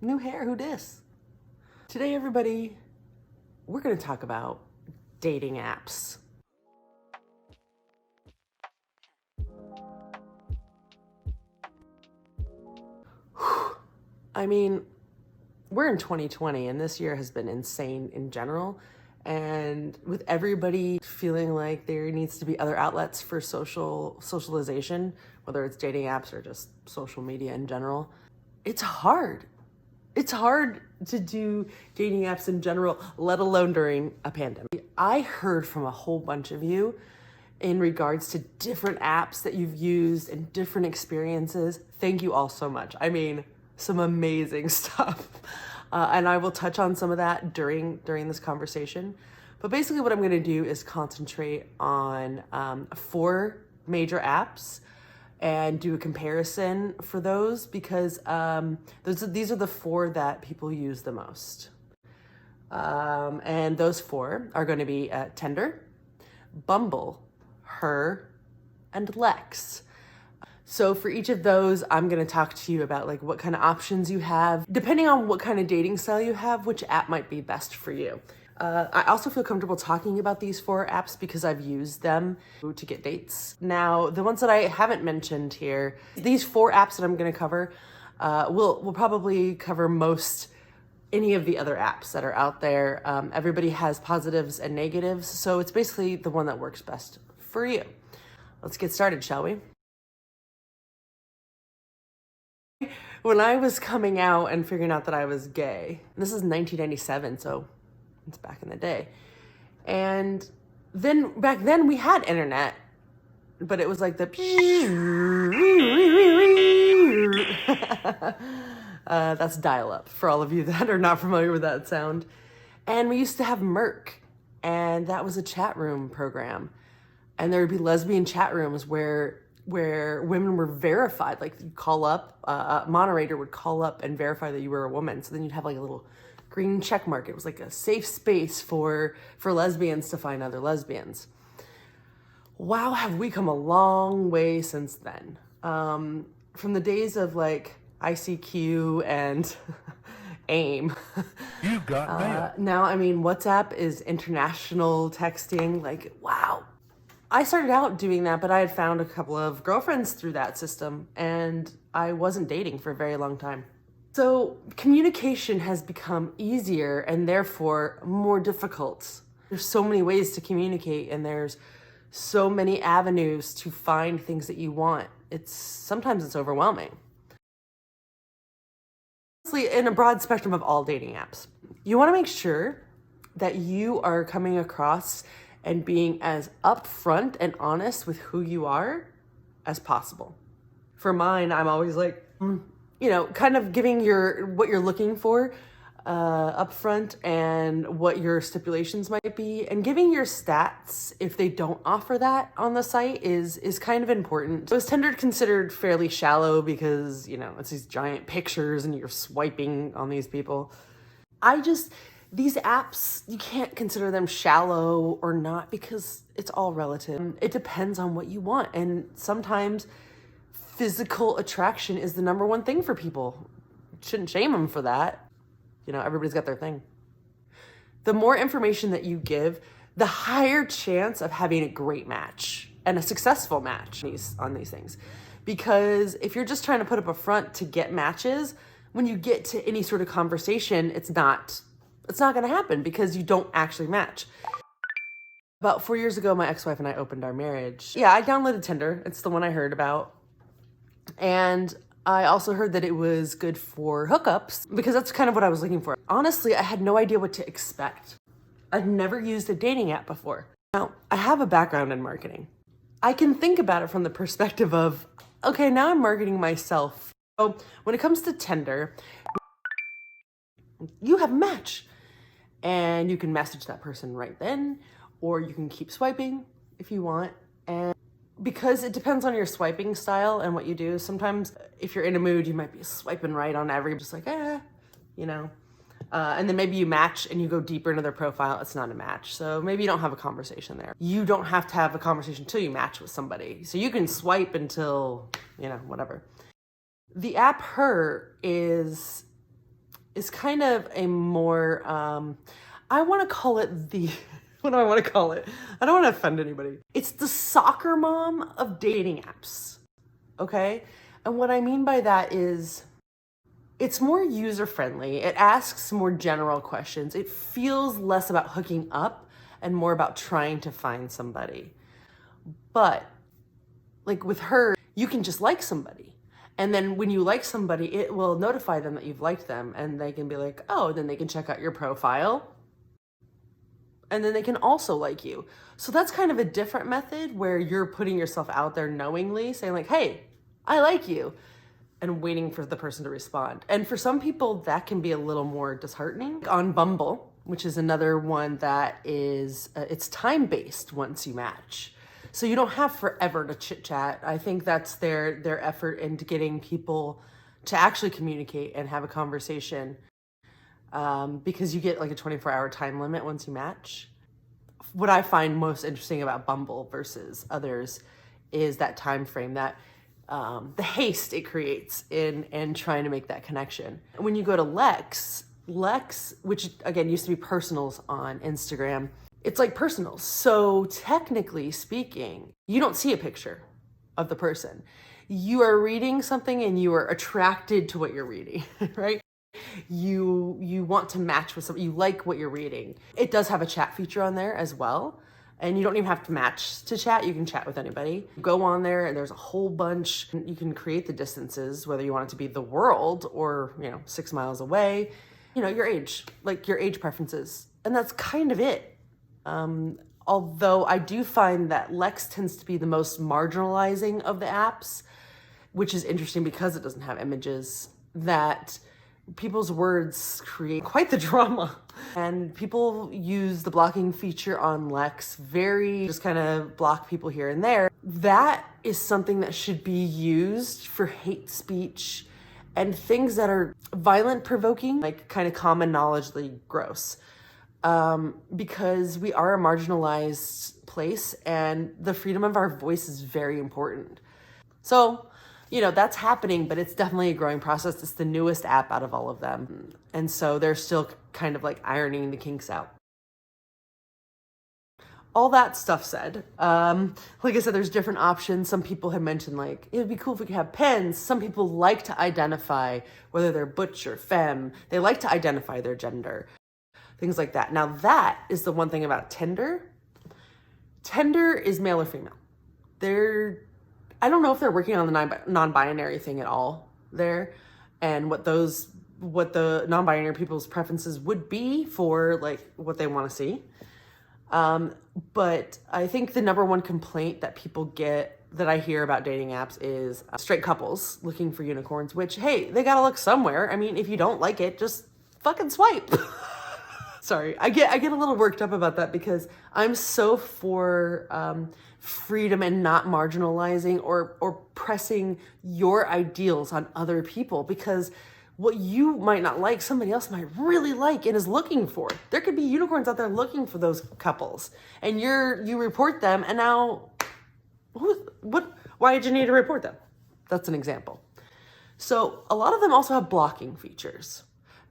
New hair, who dis? Today, everybody, we're going to talk about dating apps. I mean, we're in 2020 and this year has been insane in general. And with everybody feeling like there needs to be other outlets for socialization, whether it's dating apps or just social media in general, it's hard. It's hard to do dating apps in general, let alone during a pandemic. I heard from a whole bunch of you in regards to different apps that you've used and different experiences. Thank you all so much. I mean, some amazing stuff. And I will touch on some of that during this conversation. But basically what I'm going to do is concentrate on 4 major apps and do a comparison for those because these are the 4 that people use the most. And those 4 are going to be Tinder, Bumble, Her, and Lex. So for each of those, I'm going to talk to you about like what kind of options you have, depending on what kind of dating style you have, which app might be best for you. I also feel comfortable talking about these 4 apps because I've used them to get dates. Now, the ones that I haven't mentioned here, these 4 apps that I'm going to cover, will probably cover any of the other apps that are out there. Everybody has positives and negatives, so it's basically the one that works best for you. Let's get started, shall we? When I was coming out and figuring out that I was gay, and this is 1997, so it's back in the day. And then back then we had internet, but it was like the that's dial-up for all of you that are not familiar with that sound. And we used to have Merc, and that was a chat room program. And there would be lesbian chat rooms where women were verified. Like you call up, a moderator would call up and verify that you were a woman. So then you'd have like a little green check mark. It was like a safe space for lesbians to find other lesbians. Wow, have we come a long way since then. From the days of like ICQ and AIM. You got mail. Now, I mean, WhatsApp is international texting. Like, wow. I started out doing that, but I had found a couple of girlfriends through that system, and I wasn't dating for a very long time. So communication has become easier and therefore more difficult. There's so many ways to communicate, and there's so many avenues to find things that you want. Sometimes it's overwhelming. Honestly, in a broad spectrum of all dating apps, you want to make sure that you are coming across and being as upfront and honest with who you are as possible. For mine, I'm always like, kind of giving what you're looking for upfront and what your stipulations might be, and giving your stats if they don't offer that on the site is kind of important. So is Tinder considered fairly shallow because, it's these giant pictures and you're swiping on these people? These apps, you can't consider them shallow or not because it's all relative. It depends on what you want. And sometimes physical attraction is the number one thing for people. Shouldn't shame them for that. Everybody's got their thing. The more information that you give, the higher chance of having a great match and a successful match on these things. Because if you're just trying to put up a front to get matches, when you get to any sort of conversation, it's not going to happen because you don't actually match. About 4 years ago, my ex-wife and I opened our marriage. Yeah, I downloaded Tinder. It's the one I heard about. And I also heard that it was good for hookups because that's kind of what I was looking for. Honestly, I had no idea what to expect. I'd never used a dating app before. Now, I have a background in marketing. I can think about it from the perspective of, okay, now I'm marketing myself. So when it comes to Tinder, you have a match. And you can message that person right then, or you can keep swiping if you want. And because it depends on your swiping style and what you do, sometimes if you're in a mood, you might be swiping right on just like, and then maybe you match and you go deeper into their profile, it's not a match. So maybe you don't have a conversation there. You don't have to have a conversation until you match with somebody. So you can swipe until, whatever. The app Her is is kind of a more, I want to call it the, what do I want to call it? I don't want to offend anybody. It's the soccer mom of dating apps, okay? And what I mean by that is it's more user-friendly. It asks more general questions. It feels less about hooking up and more about trying to find somebody. But like with her, you can just like somebody. And then when you like somebody, it will notify them that you've liked them, and they can be like, oh, then they can check out your profile. And then they can also like you. So that's kind of a different method where you're putting yourself out there knowingly, saying like, hey, I like you, and waiting for the person to respond. And for some people, that can be a little more disheartening. On Bumble, which is another one that is, it's time-based once you match. So you don't have forever to chit chat. I think that's their effort into getting people to actually communicate and have a conversation, because you get like a 24-hour time limit once you match. What I find most interesting about Bumble versus others is that time frame, that the haste it creates in trying to make that connection. When you go to Lex, which again used to be personals on Instagram, it's like personals. So technically speaking, you don't see a picture of the person. You are reading something and you are attracted to what you're reading, right? You want to match with something, you like what you're reading. It does have a chat feature on there as well. And you don't even have to match to chat. You can chat with anybody. Go on there and there's a whole bunch. You can create the distances, whether you want it to be the world or, 6 miles away, your age, like your age preferences. And that's kind of it. Although I do find that Lex tends to be the most marginalizing of the apps, which is interesting because it doesn't have images, that people's words create quite the drama. And people use the blocking feature on Lex just kind of block people here and there. That is something that should be used for hate speech and things that are violent provoking, like kind of common knowledgeably gross. Because we are a marginalized place and the freedom of our voice is very important. So, that's happening, but it's definitely a growing process. It's the newest app out of all of them. And so they're still kind of like ironing the kinks out. All that stuff said, like I said, there's different options. Some people have mentioned like, it would be cool if we could have pens. Some people like to identify whether they're butch or femme. They like to identify their gender. Things like that. Now that is the one thing about Tinder. Tinder is male or female. I don't know if they're working on the non-binary thing at all there, and what the non-binary people's preferences would be for like what they want to see. But I think the number one complaint that people get, that I hear about dating apps, is straight couples looking for unicorns, which, hey, they gotta look somewhere. I mean, if you don't like it, just fucking swipe. Sorry, I get a little worked up about that because I'm so for freedom and not marginalizing or pressing your ideals on other people, because what you might not like, somebody else might really like and is looking for. There could be unicorns out there looking for those couples, and you report them, and now why did you need to report them? That's an example. So a lot of them also have blocking features.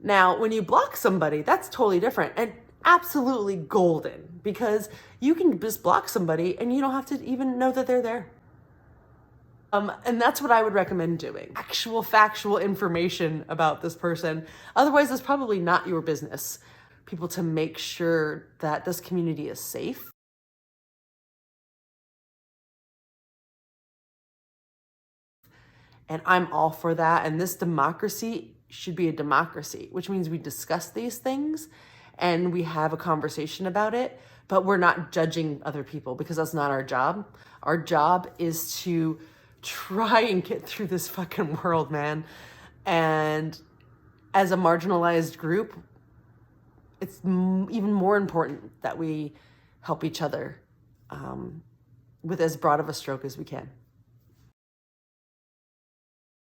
Now, when you block somebody, that's totally different and absolutely golden, because you can just block somebody and you don't have to even know that they're there. And that's what I would recommend doing. Actual factual information about this person. Otherwise, it's probably not your business. People to make sure that this community is safe. And I'm all for that. And this democracy should be a democracy, which means we discuss these things and we have a conversation about it, but we're not judging other people, because that's not our job. Our job is to try and get through this fucking world, man. And as a marginalized group, it's even more important that we help each other with as broad of a stroke as we can.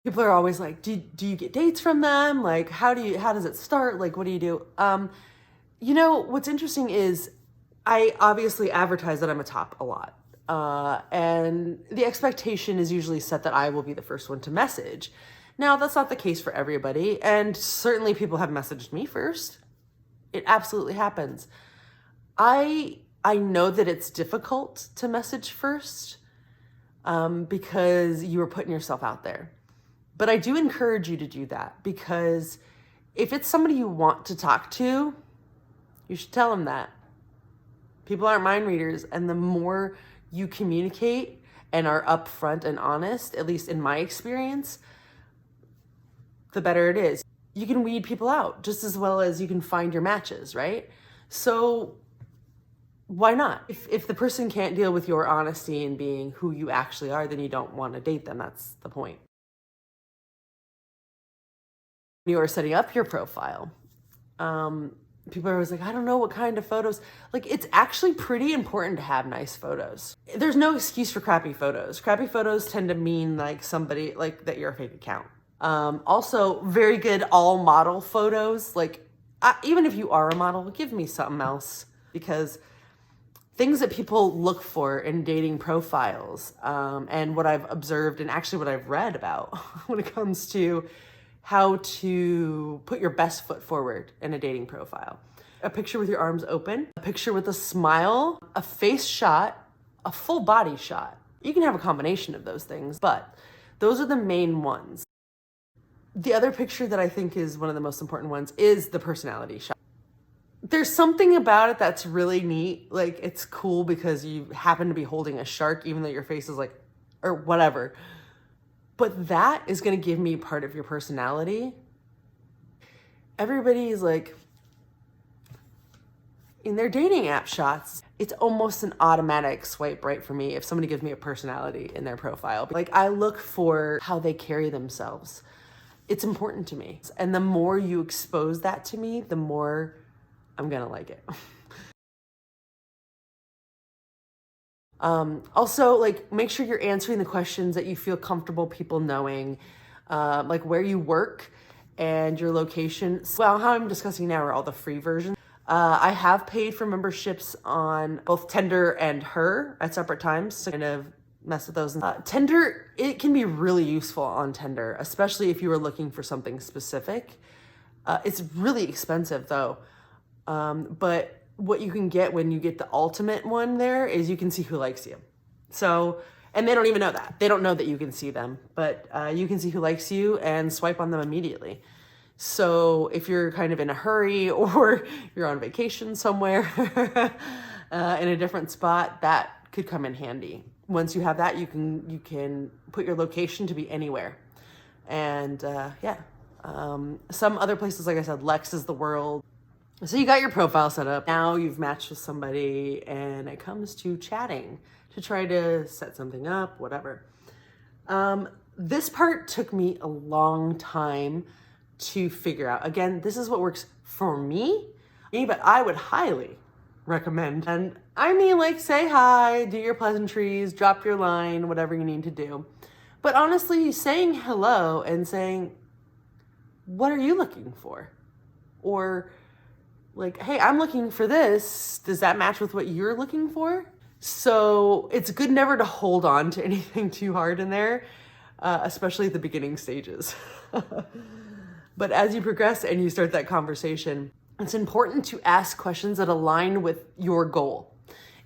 People are always like, do you get dates from them? Like, how does it start? Like, what do you do? What's interesting is I obviously advertise that I'm a top a lot. And the expectation is usually set that I will be the first one to message. Now, that's not the case for everybody, and certainly people have messaged me first. It absolutely happens. I know that it's difficult to message first because you are putting yourself out there. But I do encourage you to do that, because if it's somebody you want to talk to, you should tell them that. People aren't mind readers, and the more you communicate and are upfront and honest, at least in my experience, the better it is. You can weed people out just as well as you can find your matches, right? So why not? If the person can't deal with your honesty and being who you actually are, then you don't want to date them. That's the point. You are setting up your profile. People are always like, I don't know what kind of photos. Like, it's actually pretty important to have nice photos. There's no excuse for crappy photos. Crappy photos tend to mean like somebody, like that you're a fake account. Also, very good all model photos. Like, even if you are a model, give me something else, because things that people look for in dating profiles, and what I've observed and actually what I've read about when it comes to how to put your best foot forward in a dating profile. A picture with your arms open, a picture with a smile, a face shot, a full body shot. You can have a combination of those things, but those are the main ones. The other picture that I think is one of the most important ones is the personality shot. There's something about it that's really neat. Like, it's cool because you happen to be holding a shark, even though your face is like, or whatever. But that is going to give me part of your personality. Everybody's like, in their dating app shots, it's almost an automatic swipe right for me if somebody gives me a personality in their profile. Like, I look for how they carry themselves. It's important to me. And the more you expose that to me, the more I'm going to like it. Also, like, make sure you're answering the questions that you feel comfortable people knowing, like where you work and your location. Well, how I'm discussing now are all the free versions. I have paid for memberships on both Tinder and Her at separate times to kind of mess with those. Tinder, it can be really useful on Tinder, especially if you are looking for something specific. It's really expensive though. But what you can get when you get the ultimate one there is you can see who likes you. So, and they don't even know that. They don't know that you can see them, but you can see who likes you and swipe on them immediately. So if you're kind of in a hurry or you're on vacation somewhere in a different spot, that could come in handy. Once you have that, you can put your location to be anywhere. And some other places, like I said, Lex is the world. So you got your profile set up. Now you've matched with somebody and it comes to chatting to try to set something up, whatever. This part took me a long time to figure out. Again, this is what works for me, but I would highly recommend. And I mean, like, say hi, do your pleasantries, drop your line, whatever you need to do. But honestly, saying hello and saying, what are you looking for? Or like, hey, I'm looking for this. Does that match with what you're looking for? So it's good never to hold on to anything too hard in there, especially at the beginning stages. But as you progress and you start that conversation, it's important to ask questions that align with your goal.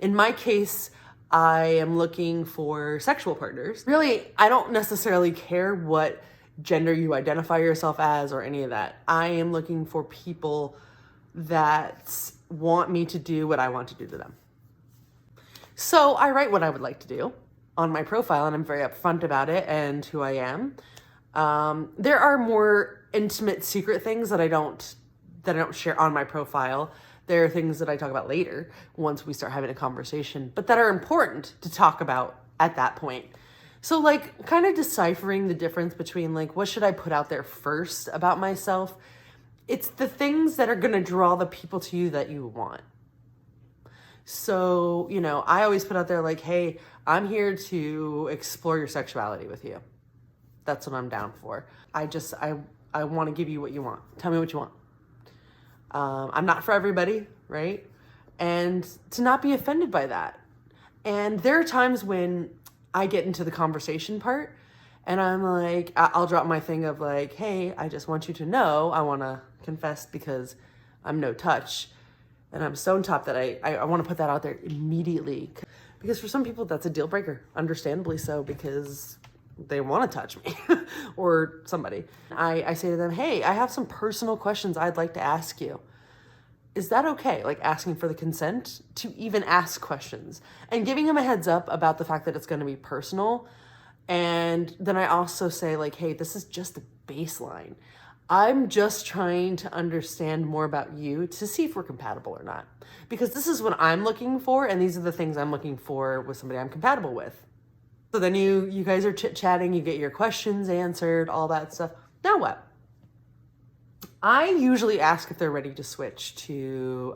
In my case, I am looking for sexual partners. Really, I don't necessarily care what gender you identify yourself as or any of that. I am looking for people that want me to do what I want to do to them. So I write what I would like to do on my profile, and I'm very upfront about it and who I am. There are more intimate secret things that I don't share on my profile. There are things that I talk about later once we start having a conversation, but that are important to talk about at that point. So like kind of deciphering the difference between like, what should I put out there first about myself? It's the things that are going to draw the people to you that you want. So, I always put out there like, hey, I'm here to explore your sexuality with you. That's what I'm down for. I want to give you what you want. Tell me what you want. I'm not for everybody, right? And to not be offended by that. And there are times when I get into the conversation part And I'm like, I'll drop my thing of like, hey, I just want you to know I want to confess because I'm no touch. And I'm stone top that I want to put that out there immediately. Because for some people, that's a deal breaker. Understandably so, because they want to touch me or somebody. I say to them, hey, I have some personal questions I'd like to ask you. Is that okay? Like asking for the consent to even ask questions and giving them a heads up about the fact that it's going to be personal. And then I also say like, hey, this is just the baseline. I'm just trying to understand more about you to see if we're compatible or not. Because this is what I'm looking for, and these are the things I'm looking for with somebody I'm compatible with. So then you guys are chit-chatting, you get your questions answered, all that stuff. Now what? I usually ask if they're ready to switch to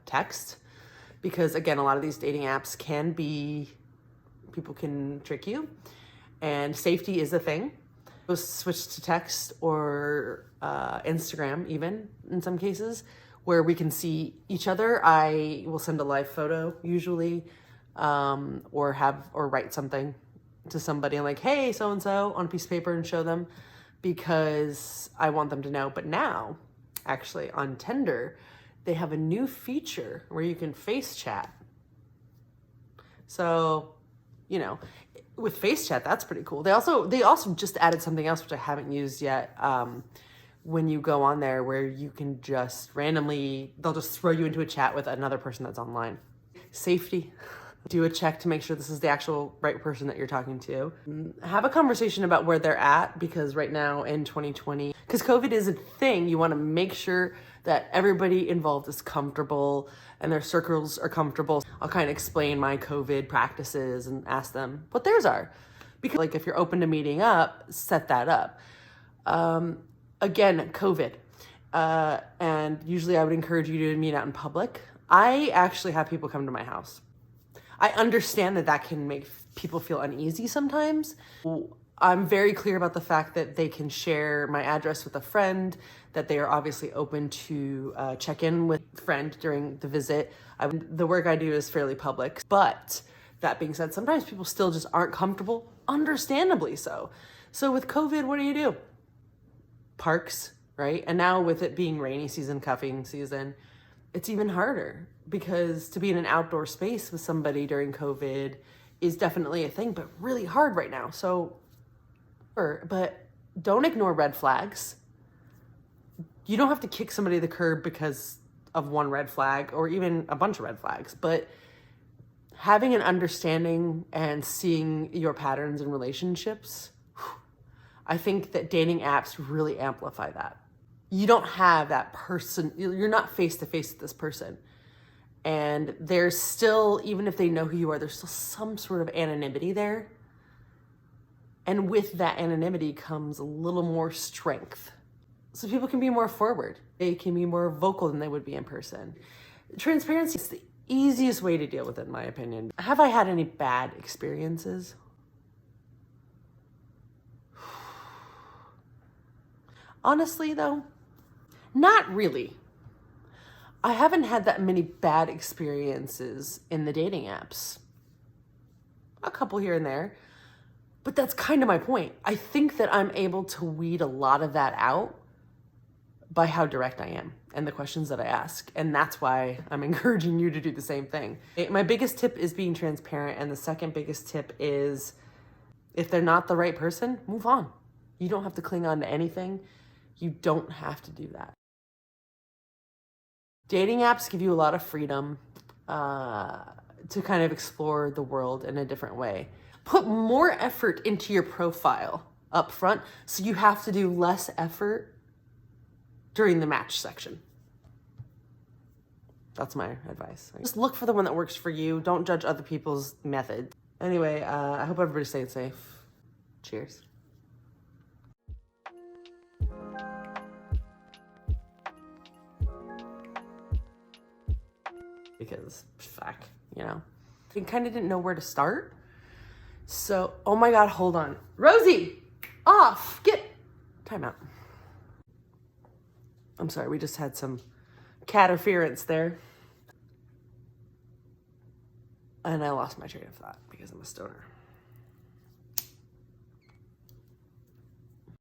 text. Because again, a lot of these dating apps can be, people can trick you. And safety is a thing. We'll switch to text or Instagram even in some cases where we can see each other. I will send a live photo usually or write something to somebody. I'm like, hey, so-and-so on a piece of paper and show them because I want them to know. But now, actually on Tinder, they have a new feature where you can face chat. So, you know, with face chat, that's pretty cool. They also just added something else, which I haven't used yet. When you go on there where you can just randomly, they'll just throw you into a chat with another person that's online. Safety. Do a check to make sure this is the actual right person that you're talking to. Have a conversation about where they're at, because right now in 2020, because COVID is a thing, you want to make sure that everybody involved is comfortable and their circles are comfortable. I'll kind of explain my COVID practices and ask them what theirs are. Because like if you're open to meeting up, set that up. Again, COVID. And usually I would encourage you to meet out in public. I actually have people come to my house. I understand that can make people feel uneasy sometimes. I'm very clear about the fact that they can share my address with a friend, that they are obviously open to check in with a friend during the visit. The work I do is fairly public. But that being said, sometimes people still just aren't comfortable, understandably so. So with COVID, what do? Parks, right? And now with it being rainy season, cuffing season, it's even harder because to be in an outdoor space with somebody during COVID is definitely a thing, but really hard right now. So, but don't ignore red flags. You don't have to kick somebody to the curb because of one red flag or even a bunch of red flags, but having an understanding and seeing your patterns in relationships, I think that dating apps really amplify that. You don't have that person, you're not face to face with this person. And there's still, even if they know who you are, there's still some sort of anonymity there. And with that anonymity comes a little more strength. So people can be more forward. They can be more vocal than they would be in person. Transparency is the easiest way to deal with it, in my opinion. Have I had any bad experiences? Honestly, though, not really. I haven't had that many bad experiences in the dating apps. A couple here and there. But that's kind of my point. I think that I'm able to weed a lot of that out by how direct I am and the questions that I ask. And that's why I'm encouraging you to do the same thing. My biggest tip is being transparent. And the second biggest tip is if they're not the right person, move on. You don't have to cling on to anything. You don't have to do that. Dating apps give you a lot of freedom to kind of explore the world in a different way. Put more effort into your profile up front, so you have to do less effort during the match section. That's my advice. Just look for the one that works for you. Don't judge other people's methods. Anyway, I hope everybody's staying safe. Cheers. Because, fuck, you know. I kind of didn't know where to start. So, oh my God, hold on. Rosie, off, time out. I'm sorry, we just had some cat interference there. And I lost my train of thought because I'm a stoner.